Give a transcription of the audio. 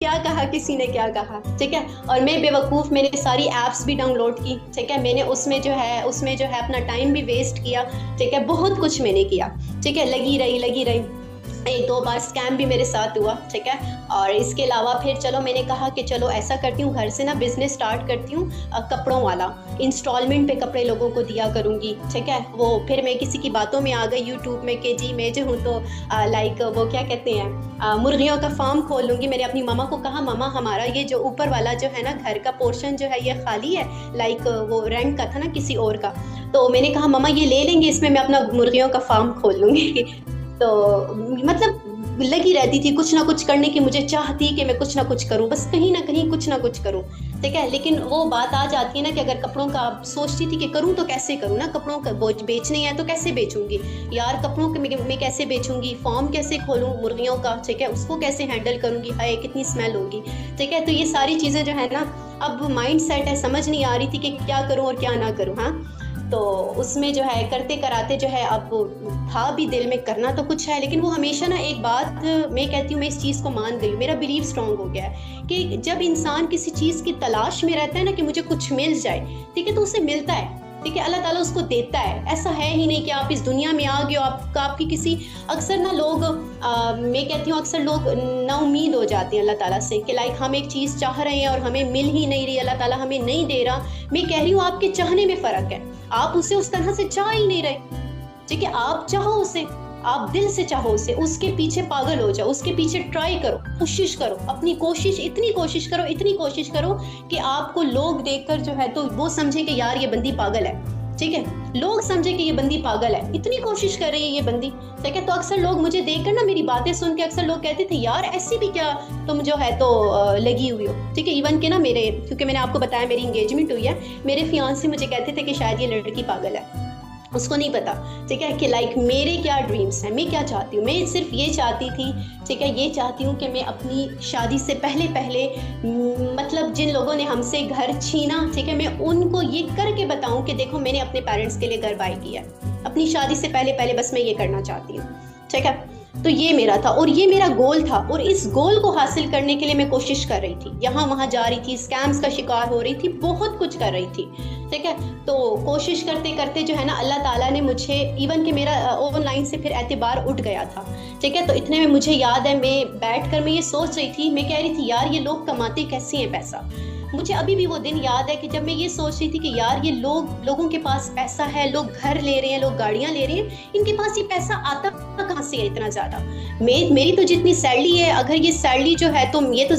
क्या कहा किसी ने, क्या कहा, ठीक है। और मैं बेवकूफ़, मैंने सारी ऐप्स भी डाउनलोड की, ठीक है। मैंने उसमें जो है अपना टाइम भी वेस्ट किया, ठीक है। बहुत कुछ मैंने किया, ठीक है। लगी रही, एक दो बार स्कैम भी मेरे साथ हुआ, ठीक है। और इसके अलावा फिर चलो मैंने कहा कि चलो ऐसा करती हूँ, घर से ना बिजनेस स्टार्ट करती हूँ कपड़ों वाला, इंस्टॉलमेंट पे कपड़े लोगों को दिया करूँगी, ठीक है। वो फिर मैं किसी की बातों में आ गई यूट्यूब में कि जी मैं जो हूँ तो लाइक वो क्या कहते हैं मुर्गियों का फार्म खोल लूँगी। मैंने अपनी मामा को कहा, मामा हमारा ये जो ऊपर वाला जो है ना घर का पोर्शन जो है ये खाली है, लाइक वो रेंट का था ना किसी और का। तो मैंने कहा मामा ये ले लेंगे, इसमें मैं अपना मुर्गियों का फार्म खोल लूँगी। तो मतलब लगी रहती थी कुछ ना कुछ करने की, मुझे चाह थी कि मैं कुछ ना कुछ करूं, बस कहीं ना कहीं कुछ ना कुछ करूं, ठीक है। लेकिन वो बात आ जाती है ना कि अगर कपड़ों का सोचती थी कि करूं तो कैसे करूं ना, कपड़ों का बेचने हैं तो कैसे बेचूंगी यार, कपड़ों के मैं कैसे बेचूंगी, फॉर्म कैसे खोलूं मुर्गियों का, ठीक है, उसको कैसे हैंडल करूंगी, हाय कितनी स्मेल होगी, ठीक है। तो ये सारी चीज़ें जो है ना, अब माइंड सेट है, समझ नहीं आ रही थी कि क्या करूं और क्या ना करूं। हाँ, तो उसमें जो है करते कराते जो है अब था भी दिल में करना तो कुछ है, लेकिन वो हमेशा ना एक बात मैं कहती हूँ, मैं इस चीज़ को मान गई हूँ, मेरा बिलीव स्ट्रांग हो गया है कि जब इंसान किसी चीज़ की तलाश में रहता है ना कि मुझे कुछ मिल जाए, ठीक है, तो उसे मिलता है, ठीक है। अल्लाह ताला उसको देता है। ऐसा है ही नहीं कि आप इस दुनिया में आ गए हो आपकी किसी, अक्सर ना लोग मैं कहती हूँ अक्सर लोग ना उम्मीद हो जाते हैं अल्लाह ताला से कि लाइक हम एक चीज़ चाह रहे हैं और हमें मिल ही नहीं रही, अल्लाह ताला हमें नहीं दे रहा। मैं कह रही हूँ आपके चाहने में फ़र्क है, आप उसे उस तरह से चाह ही नहीं रहे, ठीक है। आप चाहो उसे, आप दिल से चाहो उसे, उसके पीछे पागल हो जाओ, उसके पीछे ट्राई करो, कोशिश करो, अपनी कोशिश इतनी कोशिश करो कि आपको लोग देखकर जो है तो वो समझे कि यार ये बंदी पागल है, ठीक है। लोग समझे कि ये बंदी पागल है, इतनी कोशिश कर रही है ये बंदी, ठीक है। तो अक्सर लोग मुझे देखकर ना, मेरी बातें सुन के अक्सर लोग कहते थे यार ऐसी भी क्या तुम जो है तो लगी हुई हो, ठीक है। इवन के ना मेरे, क्योंकि मैंने आपको बताया मेरी एंगेजमेंट हुई है, मेरे फियांसे मुझे कहते थे कि शायद ये लड़की पागल है, उसको नहीं पता, ठीक है, कि लाइक मेरे क्या ड्रीम्स हैं, मैं क्या चाहती हूँ। मैं सिर्फ ये चाहती थी, ठीक है, ये चाहती हूँ कि मैं अपनी शादी से पहले मतलब जिन लोगों ने हमसे घर छीना, ठीक है, मैं उनको ये करके बताऊँ कि देखो मैंने अपने पेरेंट्स के लिए घर बाय किया है, अपनी शादी से पहले बस मैं ये करना चाहती हूँ, ठीक है। तो ये मेरा था और ये मेरा गोल था, और इस गोल को हासिल करने के लिए मैं कोशिश कर रही थी, यहाँ वहाँ जा रही थी, स्कैम्स का शिकार हो रही थी, बहुत कुछ कर रही थी, ठीक है। तो कोशिश करते करते जो है ना अल्लाह ताला ने मुझे, इवन कि मेरा ऑनलाइन से फिर एतबार उठ गया था, ठीक है। तो इतने में मुझे याद है, मैं बैठकर मैं ये सोच रही थी, मैं कह रही थी यार ये लोग कमाते कैसे हैं पैसा। मुझे अभी भी वो दिन याद है कि जब मैं ये सोच रही थी कि यार ये लोगों के पास पैसा है, लोग घर ले रहे हैं, लोग गाड़ियां ले रहे हैं, इनके पास ये पैसा आता कहाँ से है इतना ज़्यादा। मेरी तो जितनी सैलरी है, अगर ये सैलरी जो है तो ये तो